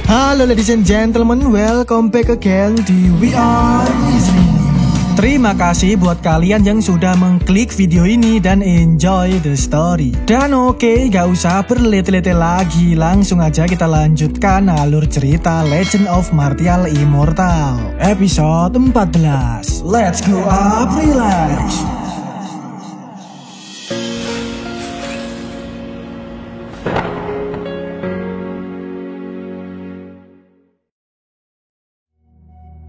Halo ladies and gentlemen, welcome back again di We Are Listening. Terima kasih buat kalian yang sudah mengklik video ini dan enjoy the story. Dan oke, gak usah berlete-lete lagi, langsung aja kita lanjutkan alur cerita Legend of Martial Immortal episode 14. Let's go up, relax.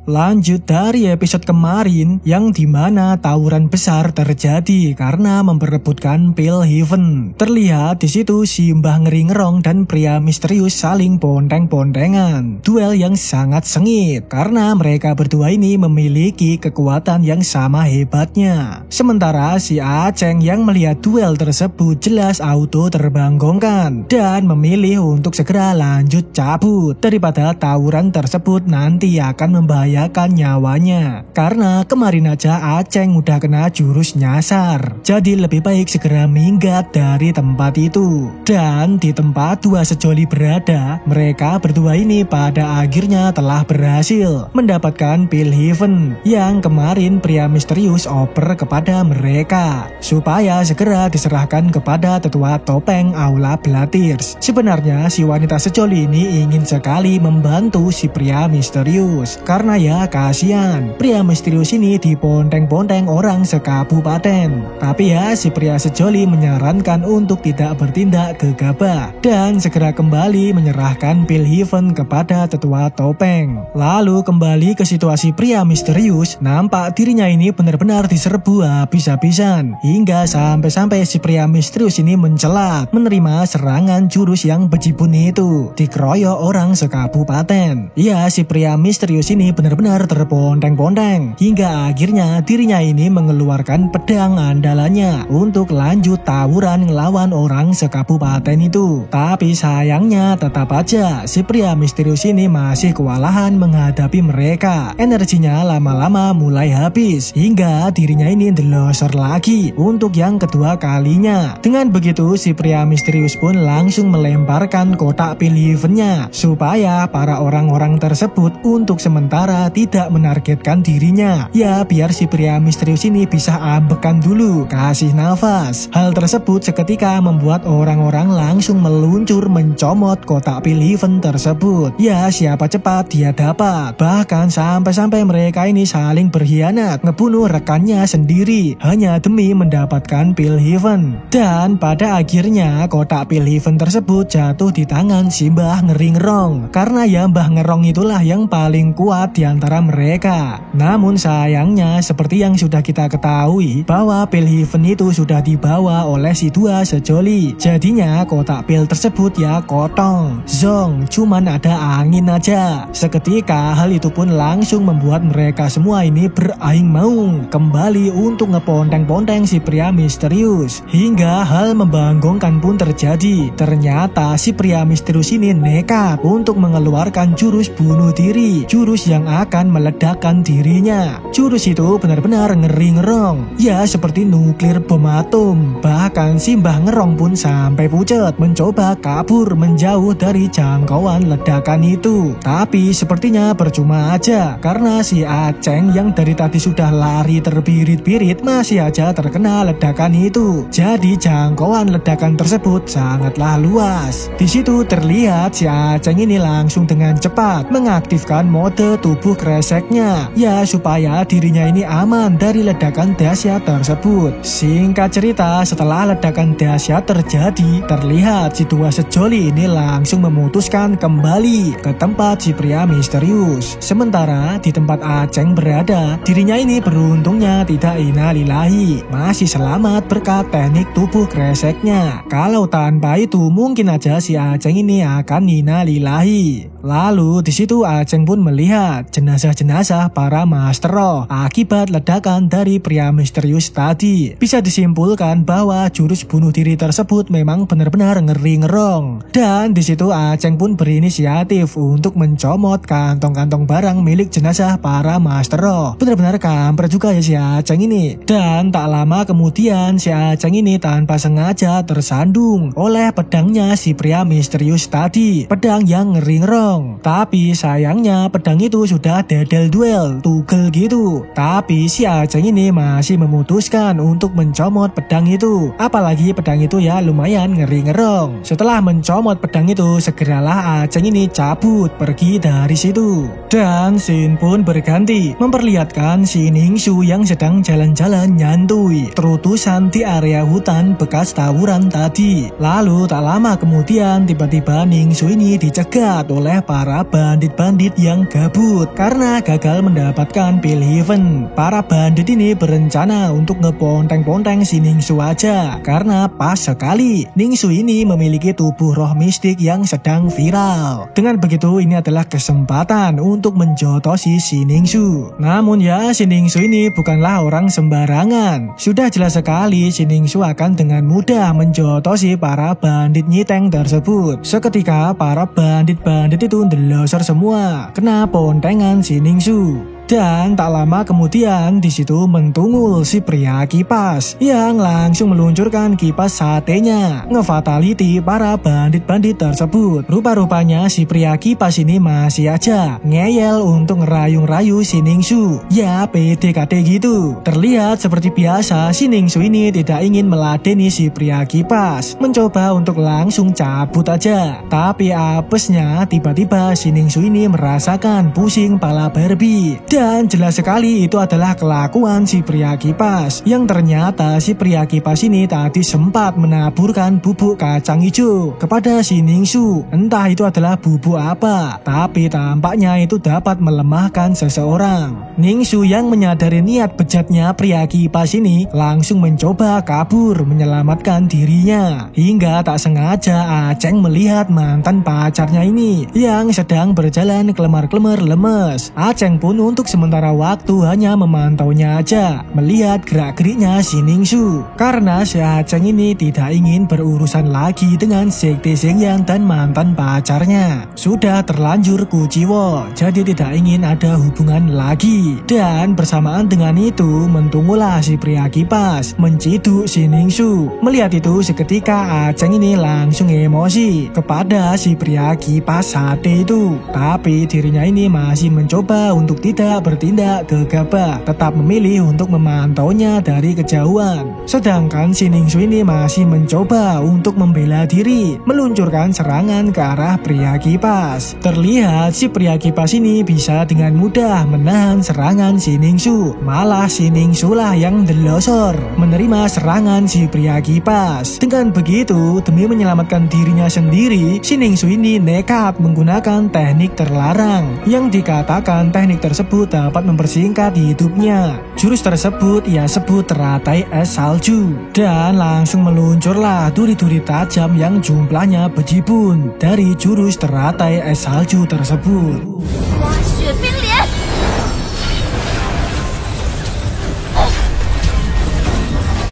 Lanjut dari episode kemarin yang dimana tawuran besar terjadi karena memperebutkan pil heaven. Terlihat di situ si Mbah Ngeri Ngerong dan pria misterius saling ponteng-pontengan. Duel yang sangat sengit karena mereka berdua ini memiliki kekuatan yang sama hebatnya. Sementara si Aceng yang melihat duel tersebut jelas auto terbanggongkan dan memilih untuk segera lanjut cabut daripada tawuran tersebut nanti akan membahayakan nyawanya. Karena kemarin aja Aceng udah kena jurus nyasar, jadi lebih baik segera minggat dari tempat itu. Dan di tempat dua sejoli berada, mereka berdua ini pada akhirnya telah berhasil mendapatkan pil heaven yang kemarin pria misterius oper kepada mereka supaya segera diserahkan kepada tetua topeng Aula Blatirs. Sebenarnya si wanita sejoli ini ingin sekali membantu si pria misterius karena ya kasihan, pria misterius ini diponteng-ponteng orang sekabupaten. Tapi ya si pria sejoli menyarankan untuk tidak bertindak gegabah dan segera kembali menyerahkan pil heaven kepada tetua topeng. Lalu kembali ke situasi pria misterius, nampak dirinya ini benar-benar diserbu habis-habisan hingga sampai-sampai si pria misterius ini mencelat menerima serangan jurus yang bejibun itu dikeroyok orang sekabupaten. Ya si pria misterius ini benar-benar terponteng-ponteng hingga akhirnya dirinya ini mengeluarkan pedang andalannya untuk lanjut tawuran ngelawan orang sekabupaten itu. Tapi sayangnya tetap aja si pria misterius ini masih kewalahan menghadapi mereka. Energinya lama-lama mulai habis hingga dirinya ini delosor lagi untuk yang kedua kalinya. Dengan begitu si pria misterius pun langsung melemparkan kotak pil heaven-nya supaya para orang-orang tersebut untuk sementara tidak menargetkan dirinya. Ya biar si pria misterius ini bisa ambekan dulu, kasih nafas. Hal tersebut seketika membuat orang-orang langsung meluncur mencomot kotak pil heaven tersebut. Ya siapa cepat dia dapat. Bahkan sampai-sampai mereka ini saling berkhianat ngebunuh rekannya sendiri hanya demi mendapatkan pil heaven. Dan pada akhirnya kotak pil heaven tersebut jatuh di tangan si Mbah Ngeri Ngerong karena ya Mbah Ngerong itulah yang paling kuat di antara mereka. Namun sayangnya seperti yang sudah kita ketahui bahwa pil heaven itu sudah dibawa oleh si dua sejoli. Jadinya kotak pil tersebut ya kotong, zong, cuman ada angin aja. Seketika hal itu pun langsung membuat mereka semua ini beraing maung kembali untuk ngeponteng-ponteng si pria misterius. Hingga hal membanggongkan pun terjadi. Ternyata si pria misterius ini nekat untuk mengeluarkan jurus bunuh diri, jurus yang akan meledakkan dirinya. Jurus itu benar-benar Ngeri Ngerong, ya seperti nuklir bom atom. Bahkan si Mbah Ngerong pun sampai pucat mencoba kabur menjauh dari jangkauan ledakan itu. Tapi sepertinya percuma aja karena si Aceng yang dari tadi sudah lari terbirit-birit masih aja terkena ledakan itu. Jadi jangkauan ledakan tersebut sangatlah luas. Di situ terlihat si Aceng ini langsung dengan cepat mengaktifkan mode tubuh kreseknya ya supaya dirinya ini aman dari ledakan dahsyat tersebut. Singkat cerita, setelah ledakan dahsyat terjadi, terlihat si dua sejoli ini langsung memutuskan kembali ke tempat si pria misterius. Sementara di tempat Aceng berada, dirinya ini beruntungnya tidak innalillahi, masih selamat berkat teknik tubuh kreseknya. Kalau tanpa itu mungkin aja si Aceng ini akan innalillahi. Lalu di situ Aceng pun melihat jenazah-jenazah para Master Roh akibat ledakan dari pria misterius tadi. Bisa disimpulkan bahwa jurus bunuh diri tersebut memang benar-benar ngeri ngerong. Dan di situ Aceng pun berinisiatif untuk mencomot kantong-kantong barang milik jenazah para Master Roh. Benar-benar kampret juga ya si Aceng ini. Dan tak lama kemudian si Aceng ini tanpa sengaja tersandung oleh pedangnya si pria misterius tadi. Pedang yang ngeri ngerong. Tapi sayangnya pedang itu sudah dedel duel, tugel gitu. Tapi si Aceng ini masih memutuskan untuk mencomot pedang itu. Apalagi pedang itu ya lumayan ngeri ngerong. Setelah mencomot pedang itu, segeralah Aceng ini cabut pergi dari situ. Dan scene pun berganti, memperlihatkan si Ningsu yang sedang jalan-jalan nyantui terutusan di area hutan bekas tawuran tadi. Lalu tak lama kemudian tiba-tiba Ningsu ini dicegat oleh para bandit-bandit yang gabut karena gagal mendapatkan pil heaven. Para bandit ini berencana untuk ngeponteng-ponteng si Ningsu aja karena pas sekali Ningsu ini memiliki tubuh roh mistik yang sedang viral. Dengan begitu ini adalah kesempatan untuk menjotosi si Ningsu. Namun ya si Ningsu ini bukanlah orang sembarangan. Sudah jelas sekali si Ningsu akan dengan mudah menjotosi para bandit nyiteng tersebut. Seketika para bandit-bandit itu ndelosor semua kena pontengan si Ningsu. Dan tak lama kemudian di situ mentungul si pria kipas yang langsung meluncurkan kipas satenya ngefatality para bandit-bandit tersebut. Rupa-rupanya si pria kipas ini masih aja ngeyel untuk ngerayu-rayu si Ningsu. Ya PDKT gitu. Terlihat seperti biasa si Ningsu ini tidak ingin meladeni si pria kipas, mencoba untuk langsung cabut aja. Tapi apesnya tiba-tiba si Ningsu ini merasakan pusing pala Barbie. Dan jelas sekali itu adalah kelakuan si pria kipas, yang ternyata si pria kipas ini tadi sempat menaburkan bubuk kacang hijau kepada si Ningsu. Entah itu adalah bubuk apa, tapi tampaknya itu dapat melemahkan seseorang. Ningsu yang menyadari niat bejatnya pria kipas ini langsung mencoba kabur menyelamatkan dirinya. Hingga tak sengaja Aceng melihat mantan pacarnya ini yang sedang berjalan kelemar-kelemar lemes. Aceng pun untuk sementara waktu hanya memantaunya aja, melihat gerak-geriknya si Ningsu. Karena si Aceng ini tidak ingin berurusan lagi dengan Sekte Xingyan dan mantan pacarnya. Sudah terlanjur kuciwo, jadi tidak ingin ada hubungan lagi. Dan bersamaan dengan itu mentunggulah si pria kipas menciduk si Ningsu. Melihat itu seketika Aceng ini langsung emosi kepada si pria kipas sate itu. Tapi dirinya ini masih mencoba untuk tidak bertindak gegabah, tetap memilih untuk memantaunya dari kejauhan. Sedangkan si Ningsu ini masih mencoba untuk membela diri, meluncurkan serangan ke arah pria kipas. Terlihat si pria kipas ini bisa dengan mudah menahan serangan si Ningsu. Malah si Ningsu lah yang delosor menerima serangan si pria kipas. Dengan begitu, demi menyelamatkan dirinya sendiri, si Ningsu ini nekat menggunakan teknik terlarang yang dikatakan teknik tersebut dapat mempersingkat hidupnya. Jurus tersebut ia sebut teratai es salju. Dan langsung meluncurlah duri-duri tajam yang jumlahnya bejibun dari jurus teratai es salju tersebut.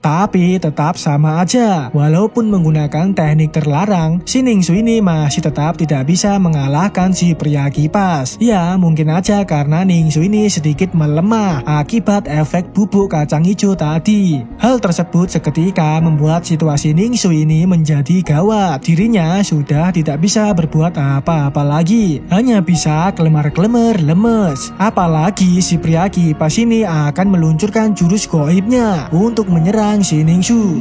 Tapi tetap sama aja, walaupun menggunakan teknik terlarang, si Ningsu ini masih tetap tidak bisa mengalahkan si pria kipas. Ya mungkin aja karena Ningsu ini sedikit melemah akibat efek bubuk kacang hijau tadi. Hal tersebut seketika membuat situasi Ningsu ini menjadi gawat. Dirinya sudah tidak bisa berbuat apa-apa lagi, hanya bisa kelemar-kelemar lemes. Apalagi si pria kipas ini akan meluncurkan jurus goibnya untuk menyerang si Ningsu.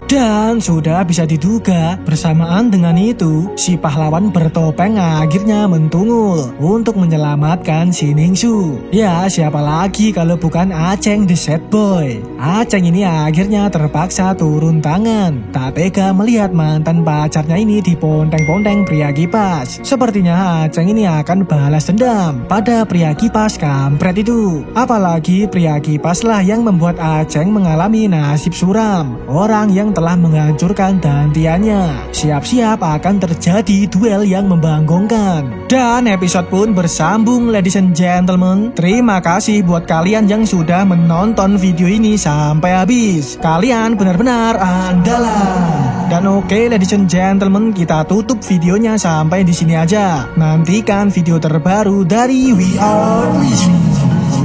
Dan sudah bisa diduga bersamaan dengan itu si pahlawan bertopeng akhirnya mentungul untuk menyelamatkan si Ningsu. Ya siapa lagi kalau bukan Aceng the Sad Boy. Aceng ini akhirnya terpaksa turun tangan, tak tega melihat mantan pacarnya ini diponteng-ponteng pria kipas. Sepertinya Aceng ini akan balas dendam pada pria kipas kampret itu. Apalagi pria kipas lah yang membuat Aceng mengalami nasib suram. Orang yang telah menghancurkan dantiannya. Siap-siap akan terjadi duel yang membanggakan. Dan episode pun bersambung, ladies and gentlemen. Terima kasih buat kalian yang sudah menonton video ini sampai habis. Kalian benar-benar andalan. Dan oke, ladies and gentlemen, kita tutup videonya sampai di sini aja. Nantikan video terbaru dari We Are Wizzy.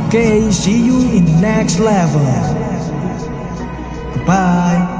Oke, see you in the next level. Goodbye.